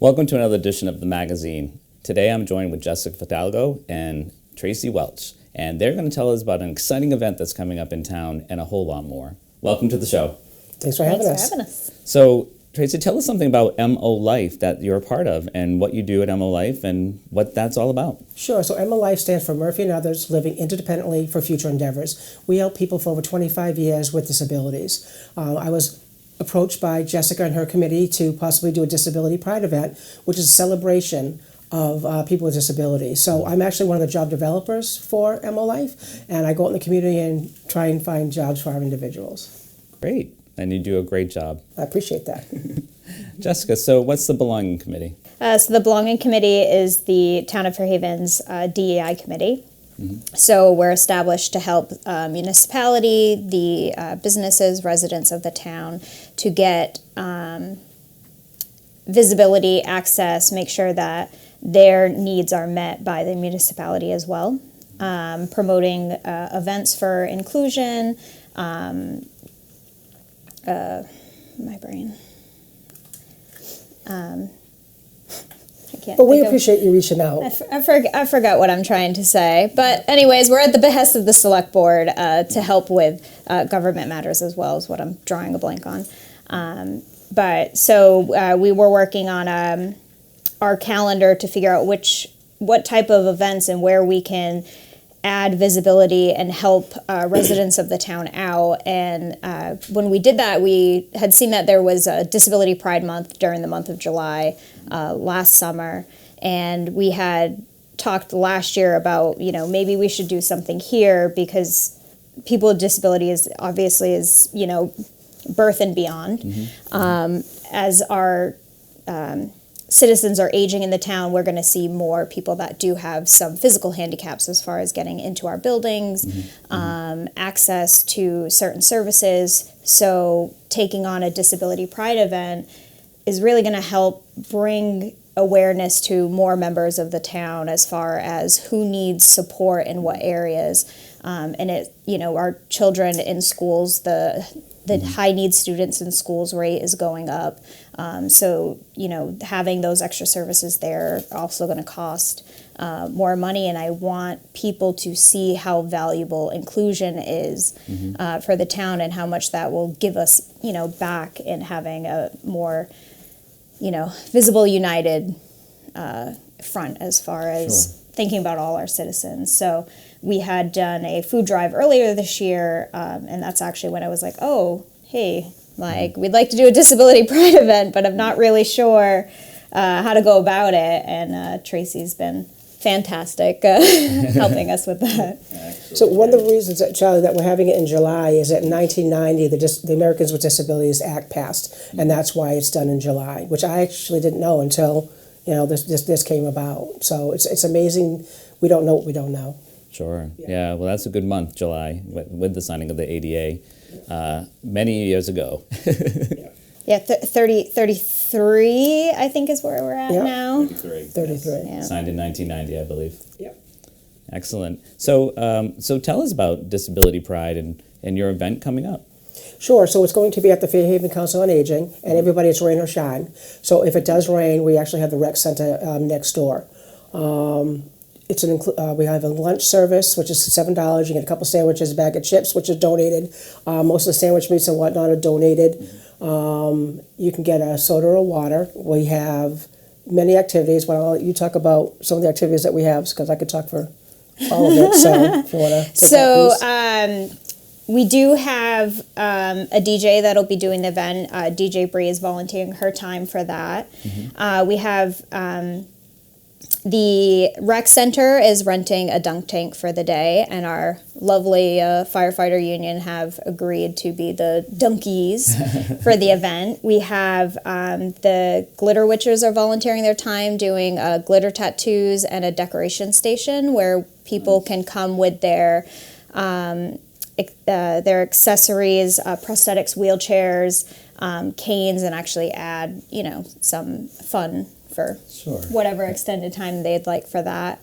Welcome to another edition of the magazine. Today I'm joined with Jessica Fidalgo and Traci Welch, and they're going to tell us about an exciting event that's coming up in town and a whole lot more. Welcome to the show. Thanks for having us. So, Traci, tell us something about MOLIFE that you're a part of and what you do at MOLIFE and what that's all about. Sure. So MOLIFE stands for Murphy and Others Living Interdependently for Future Endeavors. We help people for over 25 years with disabilities. I was approached by Jessica and her committee to possibly do a Disability Pride event, which is a celebration of people with disabilities. So I'm actually one of the job developers for MOLIFE, and I go out in the community and try and find jobs for our individuals. Great. And you do a great job. I appreciate that. Jessica, so what's the Belonging Committee? So the Belonging Committee is the Town of Fairhaven's DEI committee. Mm-hmm. So we're established to help municipality, the businesses, residents of the town to get visibility, access, make sure that their needs are met by the municipality as well. Promoting events for inclusion, my brain. But we appreciate you reaching out. I forgot what I'm trying to say. But anyways, we're at the behest of the select board to help with government matters as well, is what I'm drawing a blank on. We were working on our calendar to figure out what type of events and where we can add visibility and help residents of the town out. And when we did that, we had seen that there was a Disability Pride Month during the month of July last summer. And we had talked last year about, maybe we should do something here because people with disabilities obviously is, birth and beyond. Mm-hmm. As our citizens are aging in the town, we're going to see more people that do have some physical handicaps as far as getting into our buildings, access to certain services. So taking on a Disability Pride event is really going to help bring awareness to more members of the town as far as who needs support in what areas. Our children in schools, the high need students in schools rate is going up. Having those extra services there are also going to cost more money. And I want people to see how valuable inclusion is for the town and how much that will give us, back in having a more, visible, united front as far as thinking about all our citizens. So we had done a food drive earlier this year, and that's actually when I was like, oh, hey, we'd like to do a Disability Pride event, but I'm not really sure how to go about it. And Traci's been fantastic helping us with that. So one of the reasons, Charlie, that we're having it in July is that in 1990, the Americans with Disabilities Act passed, and that's why it's done in July, which I actually didn't know until this came about. So it's amazing. We don't know what we don't know. Sure. Yeah. Well, that's a good month, July, with the signing of the ADA many years ago. 33, I think, is where we're at now. 33. Yeah. Signed in 1990, I believe. Yeah. Excellent. So tell us about Disability Pride and your event coming up. Sure. So it's going to be at the Fairhaven Council on Aging, and everybody, it's rain or shine. So if it does rain, we actually have the rec center next door. We have a lunch service, which is $7. You get a couple sandwiches, a bag of chips, which is donated. Most of the sandwich meats and whatnot are donated. You can get a soda or water. We have many activities. Well, I'll let you talk about some of the activities that we have, because I could talk for all of it. So if you want to take that piece. We do have a DJ that'll be doing the event. DJ Bree is volunteering her time for that. We have the rec center is renting a dunk tank for the day, and our lovely firefighter union have agreed to be the dunkies for the event. We have the glitter witchers are volunteering their time doing glitter tattoos and a decoration station where people can come with their accessories, prosthetics, wheelchairs, canes, and actually add, some fun for whatever extended time they'd like for that.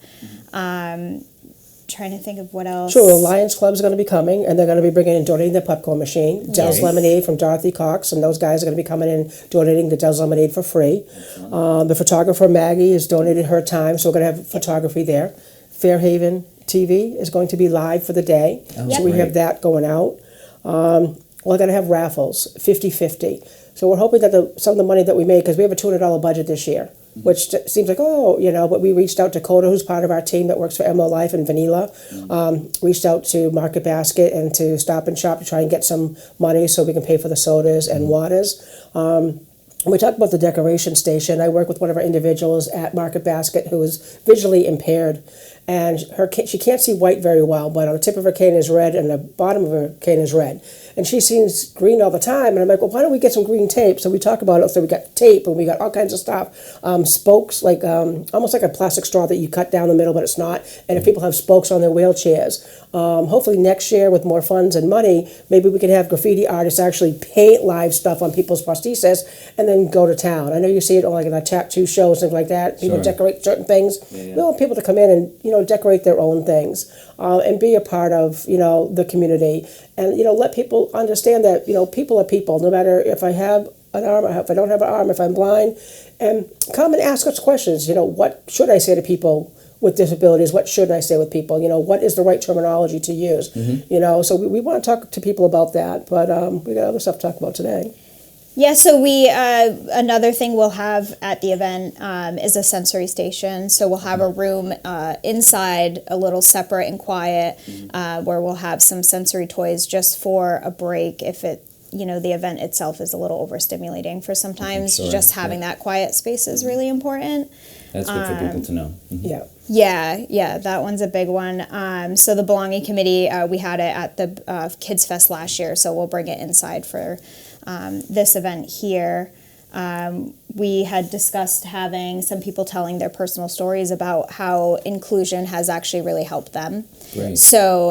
trying to think of what else. True, Lions Club's going to be coming, and they're going to be bringing and donating their popcorn machine. Dell's Yes. Lemonade from Dorothy Cox, and those guys are going to be coming in donating the Dell's Lemonade for free. The photographer Maggie has donated her time, so we're going to have photography there. Fairhaven TV is going to be live for the day, so we have that going out. We're going to have raffles, 50-50. So we're hoping that some of the money that we make, because we have a $200 budget this year, which seems like, but we reached out to Coda, who's part of our team that works for MOLIFE and Vanilla, reached out to Market Basket and to Stop and Shop to try and get some money so we can pay for the sodas and waters. We talked about the decoration station. I work with one of our individuals at Market Basket who is visually impaired, and she can't see white very well, but on the tip of her cane is red and the bottom of her cane is red. And she sees green all the time, and I'm like, well, why don't we get some green tape? So we talk about it. So we got tape, and we got all kinds of stuff. Spokes, like almost like a plastic straw that you cut down the middle, but it's not. And if people have spokes on their wheelchairs, hopefully next year with more funds and money, maybe we can have graffiti artists actually paint live stuff on people's prosthesis and then go to town. I know you see it on like in our tattoo shows, things like that. People decorate certain things. We want people to come in and decorate their own things and be a part of the community, and let people understand that people are people, no matter if I have an arm, if I don't have an arm, if I'm blind, and come and ask us questions. What should I say to people with disabilities? What should I say with people? What is the right terminology to use? So we want to talk to people about that, but we got other stuff to talk about today. Yeah, so we another thing we'll have at the event is a sensory station. So we'll have a room inside, a little separate and quiet, where we'll have some sensory toys just for a break if the event itself is a little overstimulating for sometimes. Just having that quiet space is really important. That's good for people to know. Yeah, that one's a big one. So the Belonging Committee, we had it at the Kids Fest last year, so we'll bring it inside for this event here. We had discussed having some people telling their personal stories about how inclusion has actually really helped them. Great. So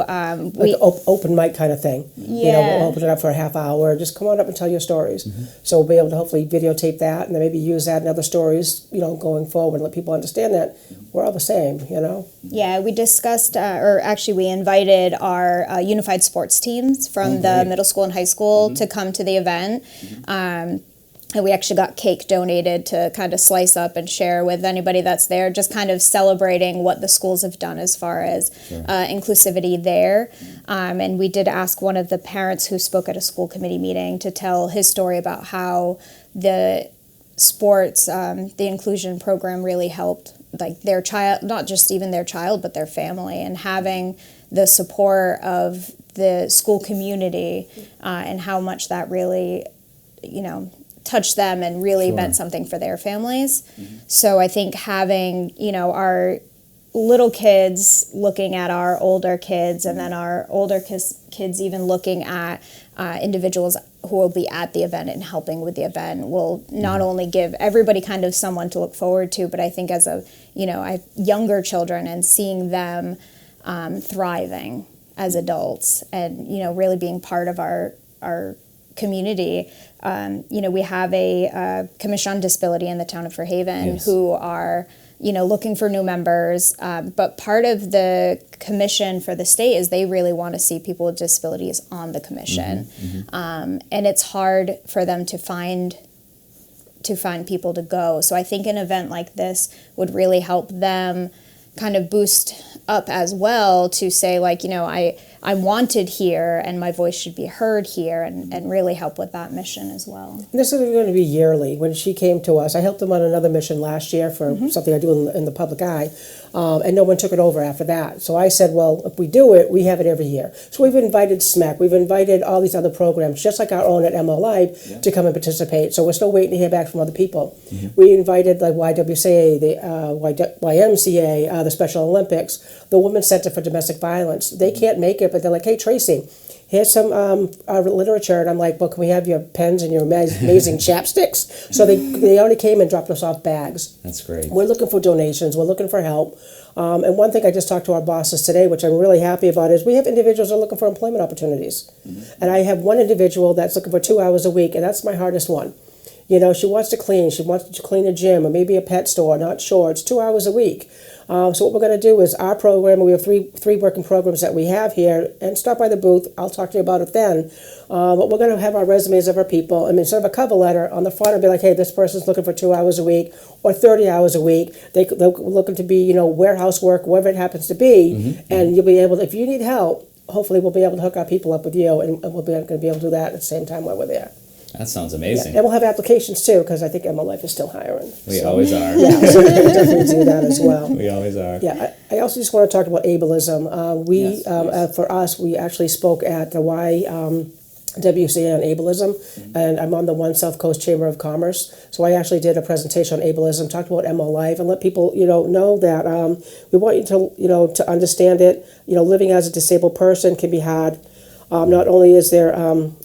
like open mic kind of thing. Yeah. We'll open it up for a half hour. Just come on up and tell your stories. So we'll be able to hopefully videotape that and then maybe use that in other stories, going forward, and let people understand that we're all the same, Yeah, we discussed, or actually we invited our unified sports teams from the middle school and high school to come to the event. And we actually got cake donated to kind of slice up and share with anybody that's there, just kind of celebrating what the schools have done as far as inclusivity there. And we did ask one of the parents who spoke at a school committee meeting to tell his story about how the sports, the inclusion program really helped like their child, not just even their child, but their family, and having the support of the school community and how much that really, touched them and really meant something for their families. So I think having, our little kids looking at our older kids and then our older kids even looking at individuals who will be at the event and helping with the event will not only give everybody kind of someone to look forward to, but I think as I have younger children and seeing them thriving as adults and, really being part of our community. We have a Commission on Disability in the town of Fairhaven who are, looking for new members. But part of the commission for the state is they really want to see people with disabilities on the commission. And it's hard for them to find people to go. So I think an event like this would really help them kind of boost up as well to say, like, I'm wanted here and my voice should be heard here and really help with that mission as well. This is going to be yearly. When she came to us, I helped them on another mission last year for something I do in the public eye, and no one took it over after that. So I said, well, if we do it, we have it every year. So we've invited SMAC, we've invited all these other programs, just like our own at MOLIFE, to come and participate. So we're still waiting to hear back from other people. We invited like YWCA, the YMCA, the Special Olympics, the Women's Center for Domestic Violence. They can't make it, but they're like, hey, Traci, here's some literature. And I'm like, well, can we have your pens and your amazing chapsticks? So they already came and dropped us off bags. That's great. We're looking for donations. We're looking for help. And one thing I just talked to our bosses today, which I'm really happy about, is we have individuals that are looking for employment opportunities. And I have one individual that's looking for 2 hours a week, and that's my hardest one. She wants to clean. She wants to clean a gym or maybe a pet store, not sure. It's 2 hours a week. So what we're going to do is our program, we have three working programs that we have here, and stop by the booth. I'll talk to you about it then. But we're going to have our resumes of our people. I mean, sort of a cover letter on the front and be like, hey, this person's looking for 2 hours a week or 30 hours a week. They're looking to be, warehouse work, whatever it happens to be. And you'll be able to, if you need help, hopefully we'll be able to hook our people up with you, and we'll be going to be able to do that at the same time while we're there. That sounds amazing. Yeah. And we'll have applications too, because I think MOLIFE is still hiring. We always are. Yeah, so we can definitely do that as well. We always are. Yeah, I also just want to talk about ableism. Yes, for us, we actually spoke at the YWCA on ableism, and I'm on the One South Coast Chamber of Commerce. So I actually did a presentation on ableism, talked about MOLIFE, and let people know that we want you to understand it. Living as a disabled person can be hard. Not only is there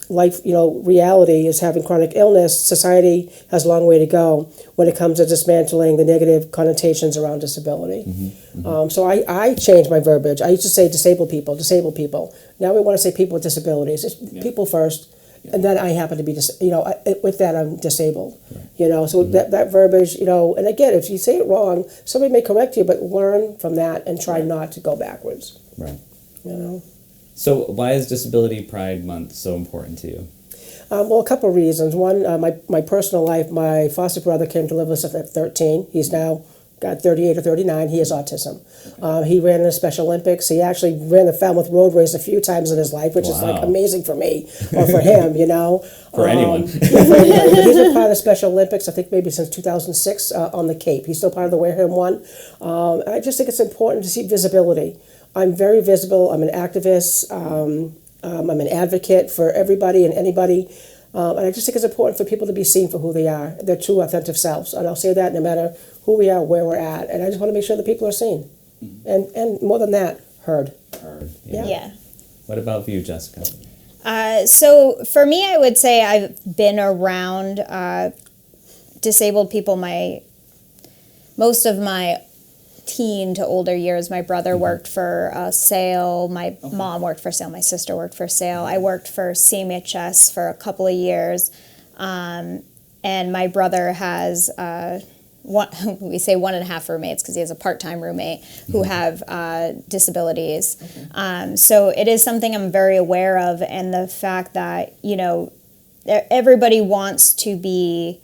life, reality is having chronic illness, society has a long way to go when it comes to dismantling the negative connotations around disability. So I changed my verbiage. I used to say disabled people. Now we want to say people with disabilities. It's people first, and then I happen to be, with that I'm disabled. Right. So that verbiage, and again, if you say it wrong, somebody may correct you, but learn from that and try not to go backwards. Right. So why is Disability Pride Month so important to you? Well, a couple of reasons. One, my personal life, my foster brother came to live with us at 13. He's now got 38 or 39. He has autism. He ran in the Special Olympics. He actually ran the Falmouth Road Race a few times in his life, which is like amazing for me or for him, For anyone. Yeah, for anybody. But he's been part of the Special Olympics, I think maybe since 2006 on the Cape. He's still part of the Wareham one. I just think it's important to see visibility. I'm very visible. I'm an activist. I'm an advocate for everybody and anybody. And I just think it's important for people to be seen for who they are, their true, authentic selves. And I'll say that no matter who we are, where we're at. And I just want to make sure that people are seen. And more than that, heard. Yeah. What about you, Jessica? So for me, I would say I've been around disabled people most of my teen to older years. My brother worked for SAIL, my mom worked for SAIL, my sister worked for SAIL. I worked for CMHS for a couple of years, and my brother has we say 1.5 roommates because he has a part-time roommate who have disabilities. So it is something I'm very aware of, and the fact that everybody wants to be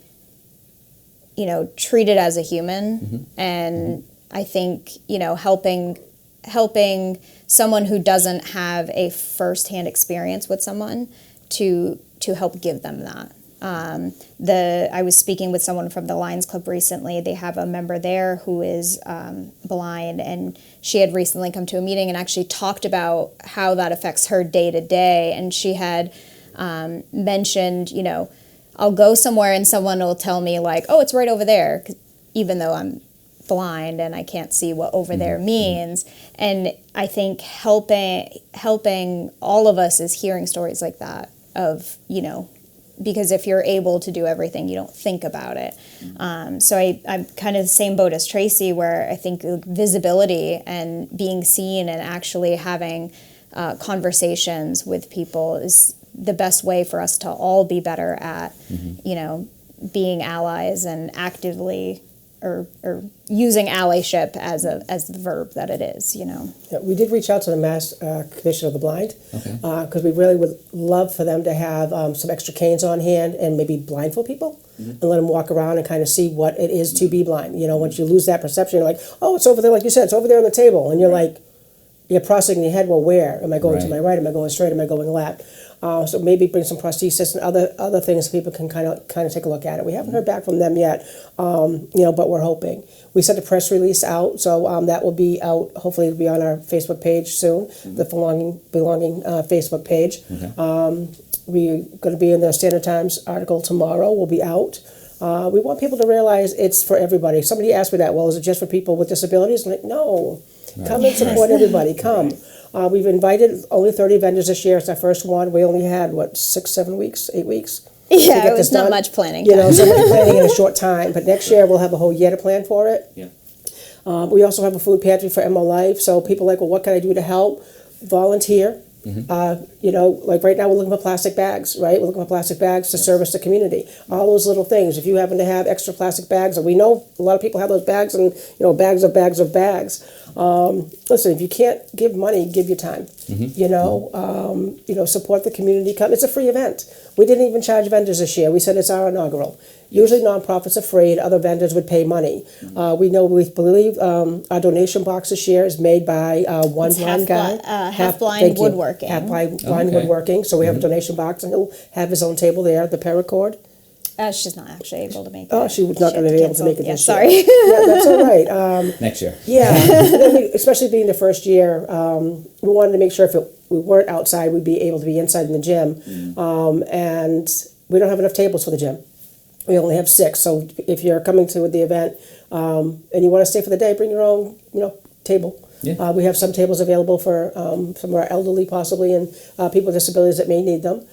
treated as a human, and I think, helping someone who doesn't have a first-hand experience with someone to help give them that. I was speaking with someone from the Lions Club recently. They have a member there who is blind, and she had recently come to a meeting and actually talked about how that affects her day to day. And she had mentioned, I'll go somewhere and someone will tell me like, oh, it's right over there, even though I'm blind and I can't see what over there means. And I think helping all of us is hearing stories like that of, because if you're able to do everything, you don't think about it. So I'm kind of the same boat as Traci, where I think visibility and being seen and actually having conversations with people is the best way for us to all be better at, being allies and actively or using allyship as the verb that it is, Yeah, we did reach out to the Mass Commission of the Blind because we really would love for them to have some extra canes on hand and maybe blindfold people and let them walk around and kind of see what it is to be blind. Once you lose that perception, you're like, oh, it's over there, like you said, it's over there on the table, and you're like, you're processing in your head, well, where? Am I going to my right? Am I going straight? Am I going left? So maybe bring some prosthesis and other things so people can kind of take a look at it. We haven't heard back from them yet, but we're hoping. We sent a press release out, so that will be out. Hopefully, it'll be on our Facebook page soon, the Belonging Facebook page. We're going to be in the Standard Times article tomorrow. We'll be out. We want people to realize it's for everybody. Somebody asked me that, well, is it just for people with disabilities? I'm like, no. Come and support everybody. Come. We've invited only 30 vendors this year. It's our first one. We only had, 6, 7 weeks, 8 weeks? Yeah, it was not much planning. So much planning in a short time. But next year we'll have a whole year to plan for it. Yeah. We also have a food pantry for MOLIFE. So people are like, well, what can I do to help? Volunteer. Like right now we're looking for plastic bags, right? We're looking for plastic bags to service the community. All those little things. If you happen to have extra plastic bags, and we know a lot of people have those bags and, bags of bags of bags. Listen, if you can't give money, give your time. Support the community. It's a free event. We didn't even charge vendors this year. We said it's our inaugural. Usually nonprofits are free. Other vendors would pay money. We believe our donation box this year is made by one blind guy. Half-blind woodworking. Half-blind woodworking. So we have a donation box, and he'll have his own table there, the paracord. She's not actually able to make it. Oh, she was not going to be able to make it this sorry. year. Yeah, that's all right. Next year. Yeah, especially being the first year, we wanted to make sure if we weren't outside, we'd be able to be inside in the gym. And we don't have enough tables for the gym. We only have 6. So if you're coming to the event and you want to stay for the day, bring your own, table. Yeah. We have some tables available for some of our elderly possibly and people with disabilities that may need them,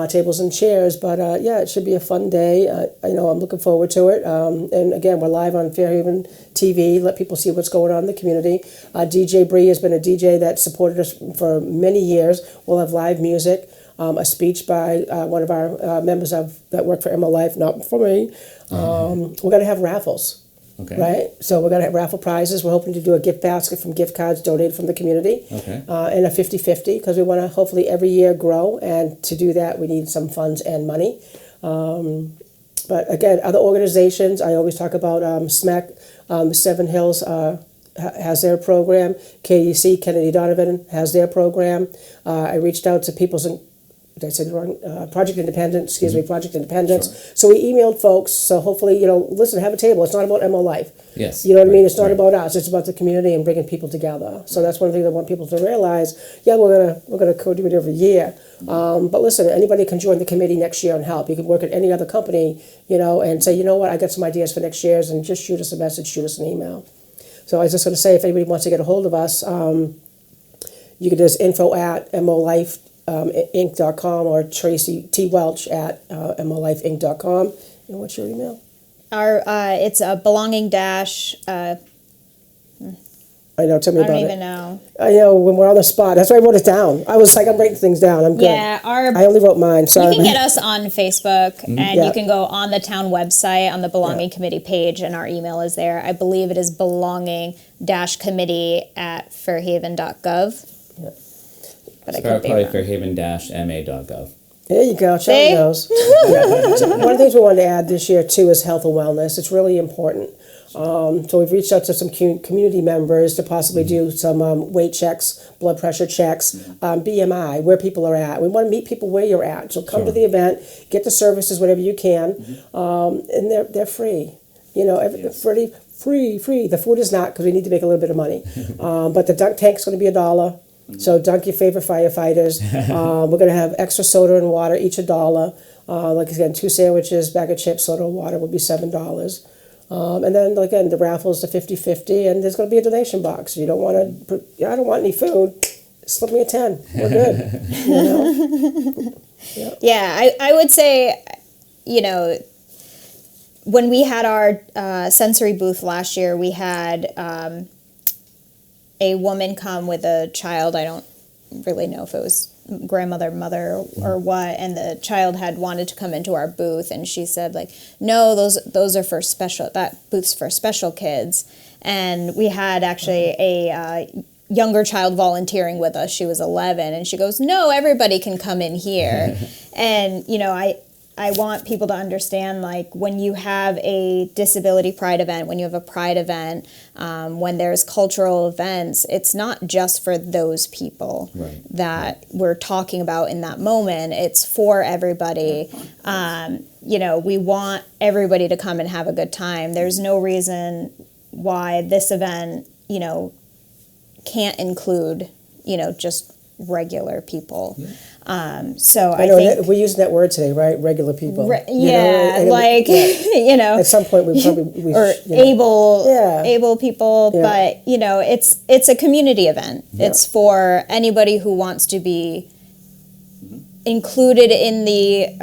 tables and chairs. But it should be a fun day. I'm looking forward to it. And again, we're live on Fairhaven TV, let people see what's going on in the community. DJ Bree has been a DJ that supported us for many years. We'll have live music, a speech by one of our members that work for MOLIFE, not for me. We're going to have raffles. Okay. Right? So we're going to have raffle prizes. We're hoping to do a gift basket from gift cards donated from the community. Okay. And a 50-50 because we want to hopefully every year grow. And to do that, we need some funds and money. But again, other organizations, I always talk about SMAC, Seven Hills has their program. KDC, Kennedy Donovan, has their program. I reached out to People's... Did I say the wrong? Project Independence, Project Independence. Sure. So we emailed folks, so hopefully, listen, have a table. It's not about MOLIFE. Yes. You know what I mean? It's not about us. It's about the community and bringing people together. So that's one thing I want people to realize. Yeah, we're gonna co-do it every year. But listen, anybody can join the committee next year and help. You can work at any other company, and say, you know what, I got some ideas for next year's, and just shoot us a message, shoot us an email. So I was just going to say, if anybody wants to get a hold of us, you can just info@molifeinc.com or Traci T. Welch at molifeinc.com. And what's your email? It's a belonging dash. I know, tell me about it. I don't even know. I know, when we're on the spot. That's why I wrote it down. I was like, I'm writing things down. I'm good. Yeah, I only wrote mine. Sorry. You can get us on Facebook, and Yeah. you can go on the town website on the Belonging Committee page, and our email is there. I believe it is belonging-committee@fairhaven.gov. Yeah. But I Probably could be wrong. fairhaven-ma.gov. There you go. Shelly knows. So one of the things we wanted to add this year, too, is health and wellness. It's really important. So we've reached out to some community members to possibly do some weight checks, blood pressure checks, BMI, where people are at. We want to meet people where you're at. So come to the event, get the services, whatever you can, and they're free. Free. The food is not, because we need to make a little bit of money. But the dunk tank's going to be $1. So dunk your favorite firefighters. We're going to have extra soda and water, each $1. Like again, 2 sandwiches, bag of chips, soda and water will be $7. And then again, the raffles are 50-50, and there's going to be a donation box. You don't want to. I don't want any food. Slip me a 10. We're good. Yeah, I would say, when we had our sensory booth last year, we had a woman come with a child. I don't really know if it was grandmother, mother, or what, and the child had wanted to come into our booth, and she said, like, no, those are for special, that booth's for special kids. And we had actually a younger child volunteering with us. She was 11, and she goes, no, everybody can come in here. And I want people to understand, like, when you have a disability pride event, when you have a pride event, when there's cultural events, it's not just for those people that we're talking about in that moment. It's for everybody. We want everybody to come and have a good time. There's no reason why this event, can't include, just regular people. So I think we're using that word today, right? Regular people. At some point we able people, but it's a community event. Yeah. It's for anybody who wants to be included in the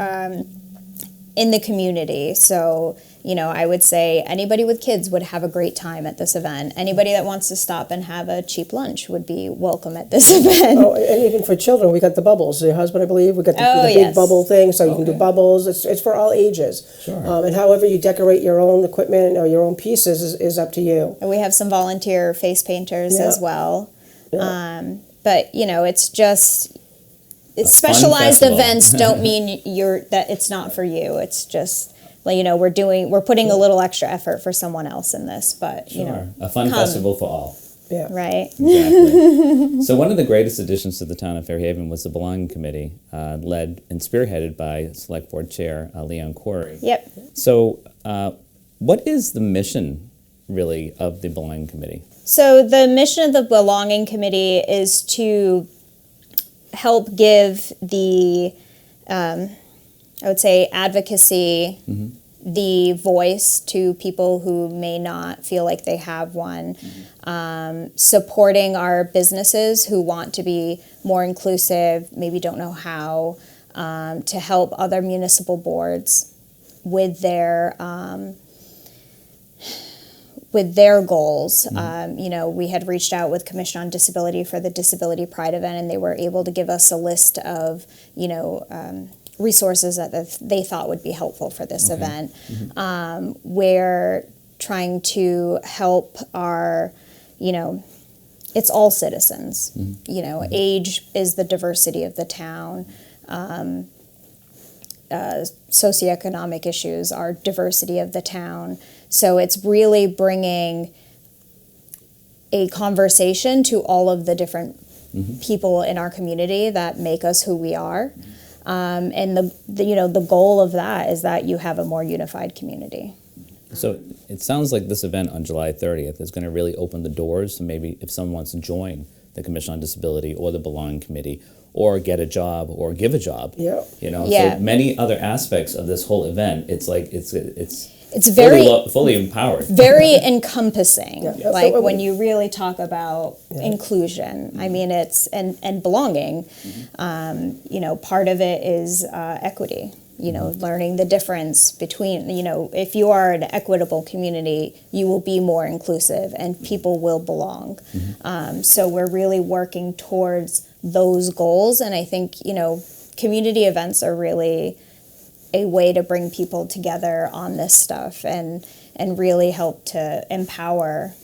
community. So I would say anybody with kids would have a great time at this event. Anybody that wants to stop and have a cheap lunch would be welcome at this event. Oh, and even for children, we got the bubbles. Your husband, I believe, we got the big yes. bubble thing, so you can do bubbles. It's for all ages. Sure. And however you decorate your own equipment or your own pieces is up to you. And we have some volunteer face painters Yeah. as well. Yeah. But it's just fun specialized festival. events don't mean that it's not for you. It's just we're putting a little extra effort for someone else in this, but Sure. A fun come. festival for all. Yeah. Right. Exactly. So one of the greatest additions to the town of Fairhaven was the Belonging Committee, led and spearheaded by Select Board Chair Leon Corey. Yep. So what is the mission, really, of the Belonging Committee? So the mission of the Belonging Committee is to help give the, I would say, advocacy, the voice to people who may not feel like they have one, supporting our businesses who want to be more inclusive, maybe don't know how, to help other municipal boards with their goals. We had reached out with Commission on Disability for the Disability Pride event, and they were able to give us a list of, resources that they thought would be helpful for this event. We're trying to help our, it's all citizens. Age is the diversity of the town. Socioeconomic issues are diversity of the town. So it's really bringing a conversation to all of the different people in our community that make us who we are. And the goal of that is that you have a more unified community. So it sounds like this event on July 30th is going to really open the doors to maybe if someone wants to join the Commission on Disability or the Belonging Committee or get a job or give a job. Yeah. Yeah. So many other aspects of this whole event. It's like it's very fully empowered. very encompassing. Yeah. Like So, when you really talk about inclusion, I mean, it's and belonging. Part of it is equity. Learning the difference between, if you are an equitable community, you will be more inclusive and people will belong. So we're really working towards those goals. And I think, community events are really a way to bring people together on this stuff and really help to empower,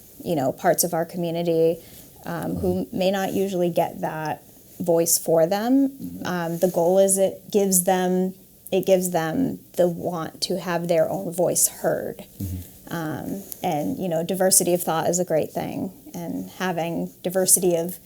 parts of our community who may not usually get that voice for them. The goal is it gives them the want to have their own voice heard. And diversity of thought is a great thing, and having diversity of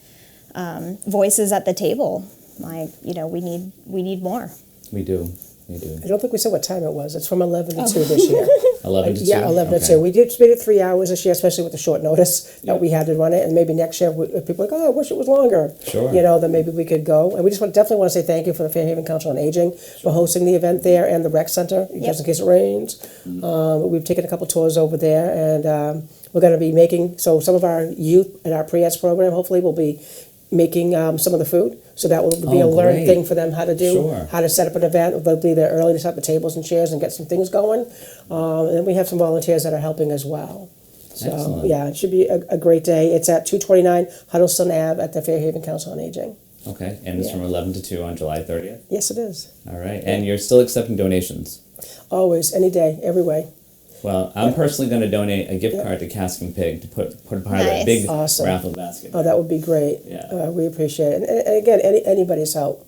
voices at the table, we need more. We do. I don't think we said what time it was. It's from 11 to 2 this year. 11 to 2? Yeah, 11 to Okay. 2. We did spend it 3 hours this year, especially with the short notice that we had to run it. And maybe next year, if people are like, I wish it was longer. Sure. Then maybe we could go. And we just definitely want to say thank you for the Fairhaven Council on Aging for hosting the event there and the rec center, just in case it rains. We've taken a couple tours over there, and we're going to be making, so some of our youth in our pre-S program, hopefully, will be making some of the food. So that will be a learned great. thing for them how to do, Sure. how to set up an event. They'll be there early to set up the tables and chairs and get some things going. And then we have some volunteers that are helping as well. So, Excellent. yeah, it should be a great day. It's at 229 Huddleston Ave at the Fairhaven Council on Aging. Okay, and it's from 11 to 2 on July 30th? Yes, it is. All right, and you're still accepting donations? Always, any day, every way. Well, I'm personally going to donate a gift card to Cask and Pig to put part of that Nice. big Awesome. raffle basket. Oh, that would be great. Yeah. We appreciate it. And again, anybody's help.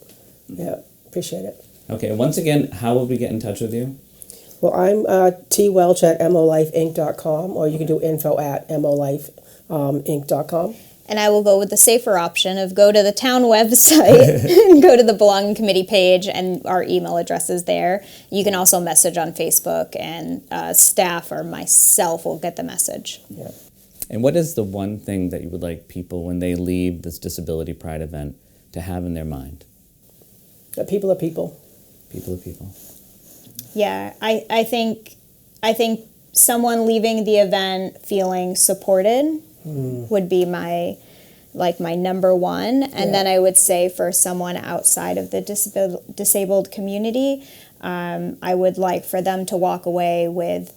Yeah, appreciate it. Okay, once again, how would we get in touch with you? Well, I'm T. Welch at molifeinc.com, or you can do info at molifeinc.com. And I will go with the safer option of go to the town website and go to the Belonging Committee page, and our email address is there. You can also message on Facebook, and staff or myself will get the message. Yeah. And what is the one thing that you would like people, when they leave this Disability Pride event, to have in their mind? That people are people. People are people. Yeah, I think someone leaving the event feeling supported would be my number one. And then I would say for someone outside of the disabled community, I would like for them to walk away with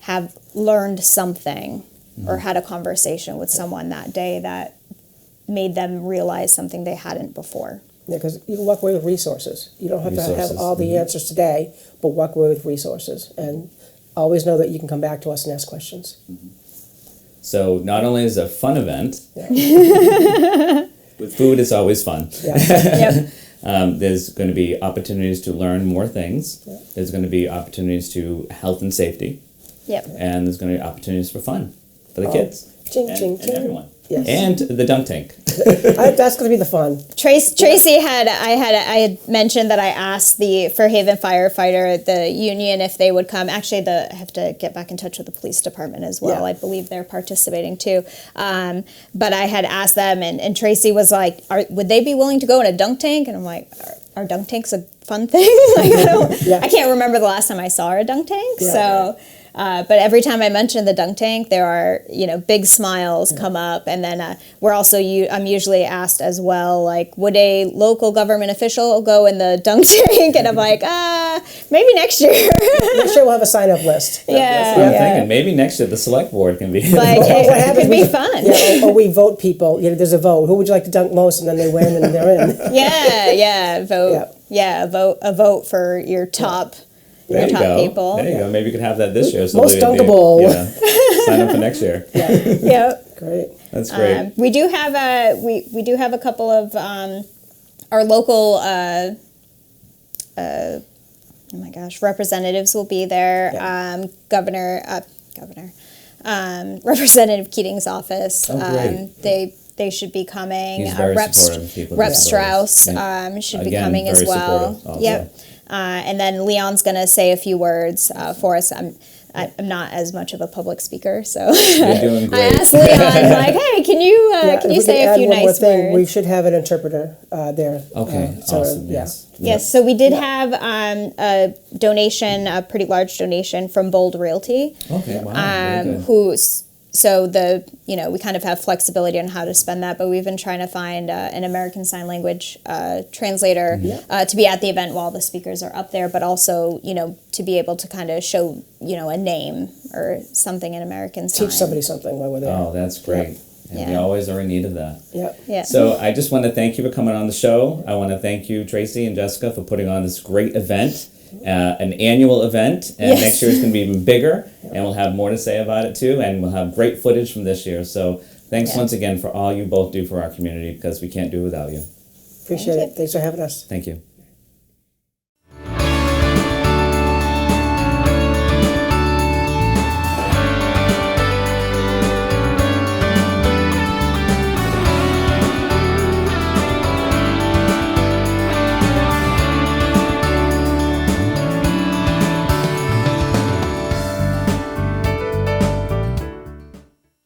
have learned something or had a conversation with someone that day that made them realize something they hadn't before. Yeah, because you can walk away with resources. You don't have to have Resources. all the answers today, but walk away with resources. And always know that you can come back to us and ask questions. So not only is it a fun event, Yeah. with food it's always fun. Yeah. Yep. There's going to be opportunities to learn more things. Yeah. There's going to be opportunities to health and safety. Yep. And there's going to be opportunities for fun for the Oh. kids Ching, and, ching, and ching. everyone. Yes. And the dunk tank. That's going to be the fun. Tracy I had mentioned that I asked the Fairhaven firefighter, the union, if they would come. Actually, I have to get back in touch with the police department as well. Yeah. I believe they're participating too. But I had asked them, and Tracy was like, would they be willing to go in a dunk tank? And I'm like, are dunk tanks a fun thing? Like, Yeah. I can't remember the last time I saw a dunk tank. Yeah. So. But every time I mention the dunk tank, there are, big smiles come up. And then I'm usually asked as well, like, would a local government official go in the dunk tank? And I'm like, maybe next year. Next year we'll have a sign-up list. Yeah. That's what I'm thinking. Maybe next year the select board can be. Like, What it happens could be is- fun. Yeah, or we vote people. There's a vote. Who would you like to dunk most? And then they win and they're in. Vote. Yeah, a vote for your top. There Your you top go. people. There you go. Maybe you could have that this year. So Most they'll be- dunkable. Yeah. Sign up for next year. Yep. Great. That's great. We do have a couple of our local oh my gosh, representatives will be there. Yeah. Governor Representative Keating's office. Oh, great. They should be coming. He's very supportive of people with Rep Strauss disabilities. should be Again, coming as very well. supportive also. Yep. And then Leon's going to say a few words for us. I'm not as much of a public speaker, so You're doing I great. asked Leon, like, hey, can you Yeah, if we say can a add few one more nice thing, we words? should have an interpreter there. Okay, so, awesome. yeah. Yes. Yes, so we did have a donation, a pretty large donation from Bold Realty. Okay, wow. Very good. We kind of have flexibility on how to spend that, but we've been trying to find an American Sign Language translator to be at the event while the speakers are up there, but also, to be able to kind of show, a name or something in American Sign. Teach somebody something while we're there. Oh, that's great. And we Yeah. always are in need of that. Yeah. Yeah. So I just want to thank you for coming on the show. I want to thank you, Tracy and Jessica, for putting on this great event, an annual event. And Yes. next year it's going to be even bigger, and we'll have more to say about it too. And we'll have great footage from this year. So thanks Yeah. once again for all you both do for our community, because we can't do it without you. Appreciate Thank it. Thanks for having us. Thank you.